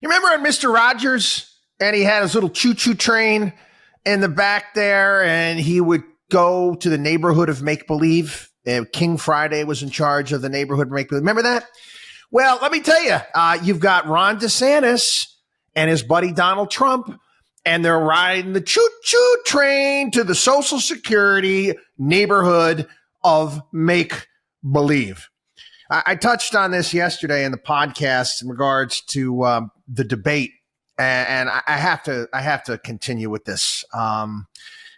You remember on Mr. Rogers, and he had his little choo-choo train in the back there, and he would go to the neighborhood of make-believe. King Friday was in charge of the neighborhood of make-believe. Remember that? Well, let me tell you, you've got Ron DeSantis and his buddy Donald Trump, and they're riding the choo-choo train to the Social Security neighborhood of make-believe. I touched on this yesterday in the podcast in regards to the debate, and I have to continue with this.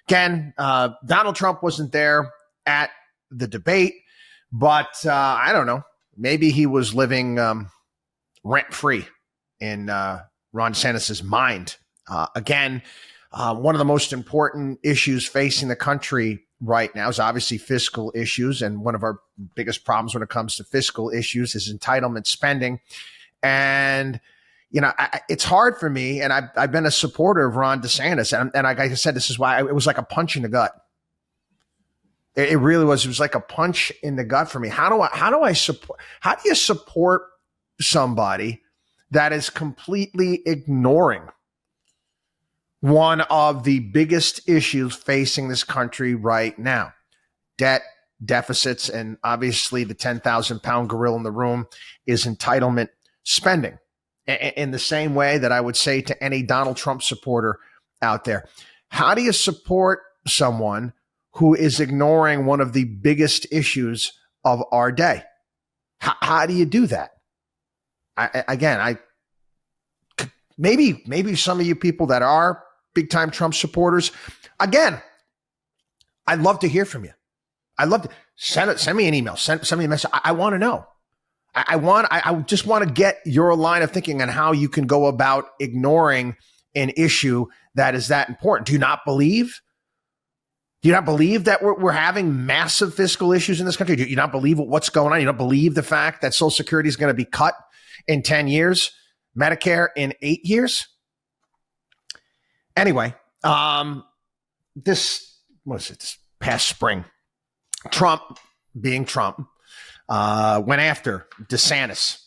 Again, Donald Trump wasn't there at the debate, but I don't know. Maybe he was living rent-free in Ron DeSantis' mind. Again, one of the most important issues facing the country right now is obviously fiscal issues. And one of our biggest problems when it comes to fiscal issues is entitlement spending. And, you know, it's hard for me. And I've been a supporter of Ron DeSantis. And like I said, this is why it was like a punch in the gut. It really was. It was like a punch in the gut for me. How do you support somebody that is completely ignoring one of the biggest issues facing this country right now? Debt, deficits, and obviously the 10,000-pound gorilla in the room is entitlement spending. In the same way that I would say to any Donald Trump supporter out there, how do you support someone who is ignoring one of the biggest issues of our day? How do you do that? Maybe some of you people that are big-time Trump supporters, again, I'd love to hear from you. I'd love to send me an email, send me a message. I want to know. I just want to get your line of thinking on how you can go about ignoring an issue that is that important. Do you not believe? Do you not believe that we're having massive fiscal issues in this country? Do you not believe what's going on? You don't believe the fact that Social Security is going to be cut in 10 years, Medicare in 8 years? Anyway, this past spring, Trump, being Trump, went after DeSantis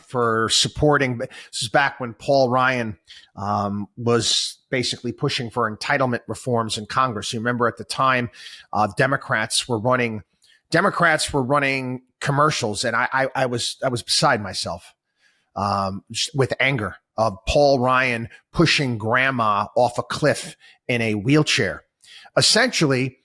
for supporting. This is back when Paul Ryan was basically pushing for entitlement reforms in Congress. You remember at the time, Democrats were running commercials, and I was beside myself with anger of Paul Ryan pushing grandma off a cliff in a wheelchair. Essentially,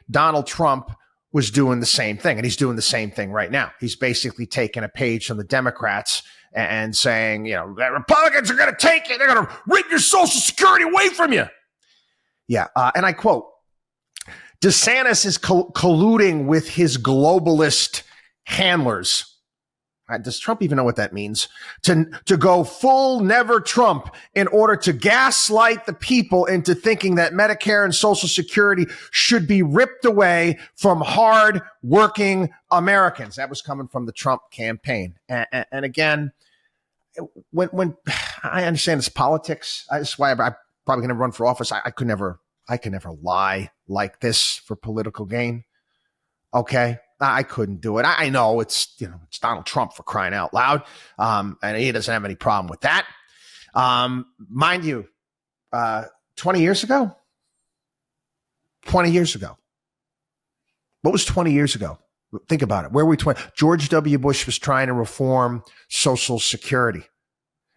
Donald Trump was doing the same thing, and he's doing the same thing right now. He's basically taking a page from the Democrats and saying, you know, that Republicans are going to take it. They're going to rip your Social Security away from you. Yeah. And I quote, DeSantis is colluding with his globalist handlers. Does Trump even know what that means? To go full never Trump in order to gaslight the people into thinking that Medicare and Social Security should be ripped away from hard-working Americans. That was coming from the Trump campaign. And again, when I understand it's politics, that's why I'm probably going to run for office. I could never lie like this for political gain. Okay. I couldn't do it. I know it's Donald Trump, for crying out loud. And he doesn't have any problem with that. Mind you, 20 years ago, what was 20 years ago? Think about it. Where were we 20? George W. Bush was trying to reform Social Security.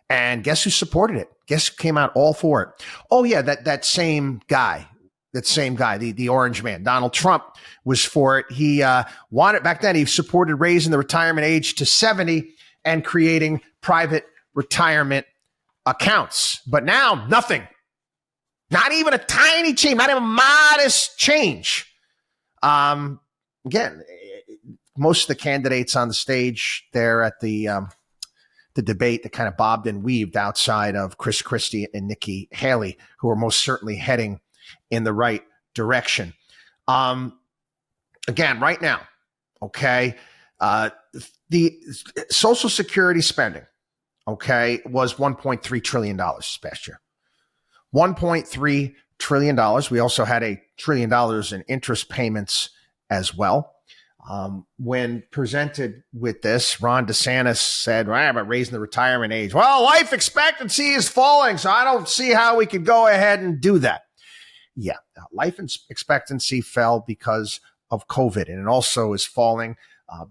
And guess who supported it? Guess who came out all for it? Oh, yeah, that same guy. The orange man, Donald Trump, was for it. He wanted, back then, he supported raising the retirement age to 70 and creating private retirement accounts. But now, nothing. Not even a tiny change, not even a modest change. Again, most of the candidates on the stage there at the debate that kind of bobbed and weaved outside of Chris Christie and Nikki Haley, who are most certainly heading in the right direction. Again, right now, okay, the Social Security spending, okay, was $1.3 trillion this past year. $1.3 trillion. We also had $1 trillion in interest payments as well. When presented with this, Ron DeSantis said, right, about raising the retirement age. Well, life expectancy is falling, so I don't see how we could go ahead and do that. Yeah, life expectancy fell because of COVID, and it also is falling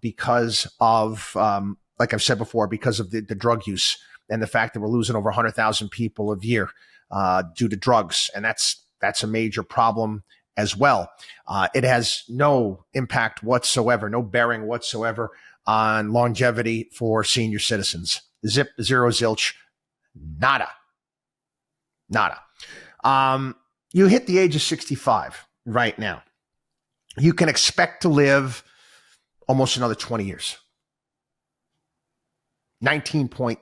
because of, like I've said before, because of the drug use and the fact that we're losing over 100,000 people a year due to drugs. And that's a major problem as well. It has no impact whatsoever, no bearing whatsoever on longevity for senior citizens. Zip, zero, zilch, nada. You hit the age of 65 right now. You can expect to live almost another 20 years. 19.6.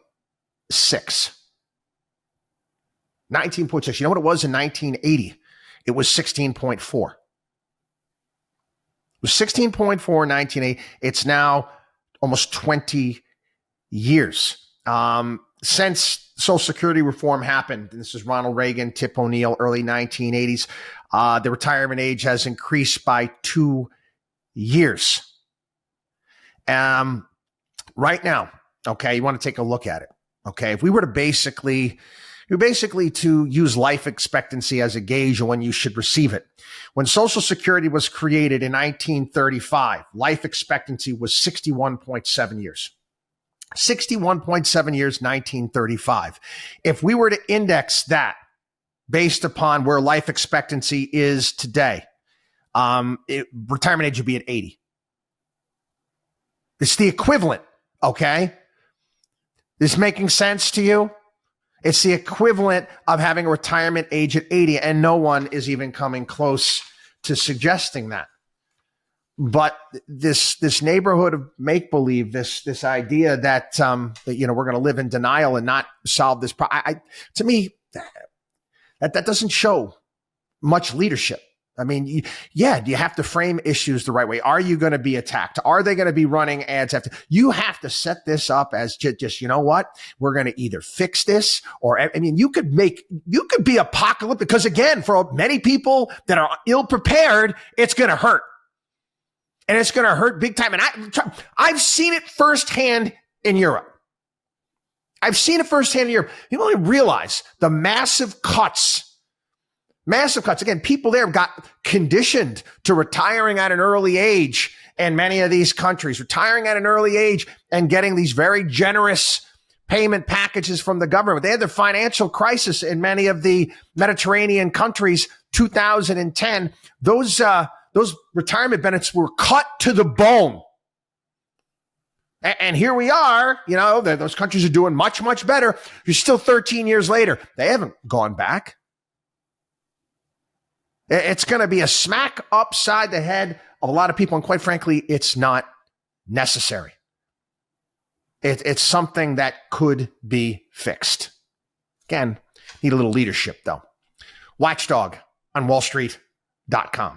19.6. You know what it was in 1980? It was 16.4. It was 16.4 in 1980. It's now almost 20 years. Since Social Security reform happened, and this is Ronald Reagan, Tip O'Neill, early 1980s, the retirement age has increased by 2 years. Right now, okay, you want to take a look at it. Okay, if we were to basically to use life expectancy as a gauge of when you should receive it. When Social Security was created in 1935, life expectancy was 61.7 years. 61.7 years, 1935. If we were to index that based upon where life expectancy is today, retirement age would be at 80. It's the equivalent, okay? This making sense to you? It's the equivalent of having a retirement age at 80, and no one is even coming close to suggesting that. But this neighborhood of make-believe, this idea that we're going to live in denial and not solve this problem, to me, that doesn't show much leadership. I mean, do you have to frame issues the right way? Are you going to be attacked? Are they going to be running ads after? You have to set this up as just, you know what? We're going to either fix this or, I mean, you could be apocalyptic because, again, for many people that are ill prepared, it's going to hurt. And it's going to hurt big time. And I've seen it firsthand in Europe. You only realize the massive cuts. Again, people there got conditioned to retiring at an early age in many of these countries, retiring at an early age and getting these very generous payment packages from the government. They had their financial crisis in many of the Mediterranean countries, 2010. Those retirement benefits were cut to the bone. And here we are, those countries are doing much, much better. You're still 13 years later. They haven't gone back. It's going to be a smack upside the head of a lot of people. And quite frankly, it's not necessary. It's something that could be fixed. Again, need a little leadership, though. WatchDog on WallStreet.com.